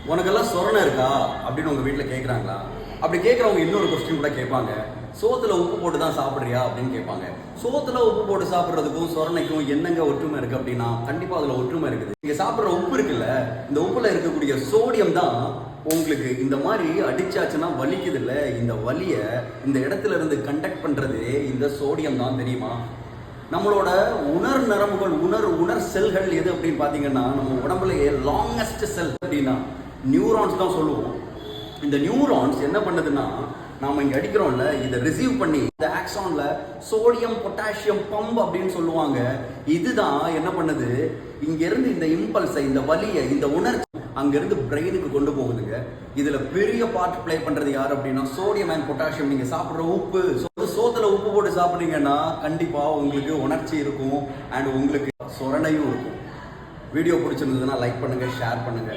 உனக்கெல்லாம் சொரணை இருக்கா அப்படின்னு உங்க வீட்டில் கேட்குறாங்களா? அப்படி கேட்குறவங்க இன்னொரு கொஸ்டின் கூட கேட்பாங்க, சோத்துல உப்பு போட்டு தான் சாப்பிட்றியா அப்படின்னு கேட்பாங்க. சோத்துல உப்பு போட்டு சாப்பிட்றதுக்கும் சொரணைக்கும் என்னங்க ஒற்றுமை இருக்கு அப்படின்னா, கண்டிப்பா அதுல ஒற்றுமை இருக்குது. நீங்க சாப்பிட்ற உப்பு இருக்குல்ல, இந்த உப்புல இருக்கக்கூடிய சோடியம் தான் உங்களுக்கு இந்த மாதிரி அடிச்சாச்சுன்னா வலிக்குது இல்ல, இந்த வலிய இந்த இடத்துல இருந்து கண்டக்ட் பண்றது இந்த சோடியம் தான். தெரியுமா? நம்மளோட உணர் நரம்புகள், உணர் செல்கள் எது அப்படின்னு பாத்தீங்கன்னா, நம்ம உடம்புலயே லாங்கஸ்ட் செல் அப்படின்னா நியூரான்ஸ் தான் சொல்லுவோம். இந்த நியூரான்ஸ் என்ன பண்ணுதுன்னா, நாம இங்க அடிக்கிறோம்ல, இதை ரிசீவ் பண்ணி இந்த ஆக்சான்ல சோடியம் பொட்டாசியம் பம்ப் அப்படின்னு சொல்லுவாங்க. இதுதான் என்ன பண்ணுது, இங்க இருந்து இந்த இம்பல்ஸை, இந்த வலியை, இந்த உணர்ச்சி அங்க இருந்து பிரெயினுக்கு கொண்டு போகுதுங்க. இதுல பெரிய பார்ட் பிளே பண்றது யார் அப்படின்னா சோடியம் அண்ட் பொட்டாசியம். நீங்க சாப்பிடுற உப்பு, சோத்துல உப்பு போட்டு சாப்பிடுறீங்கன்னா கண்டிப்பா உங்களுக்கு உணர்ச்சி இருக்கும் அண்ட் உங்களுக்கு சொரணையும் இருக்கும். வீடியோ பிடிச்சிருந்ததுன்னா லைக் பண்ணுங்க, ஷேர் பண்ணுங்க.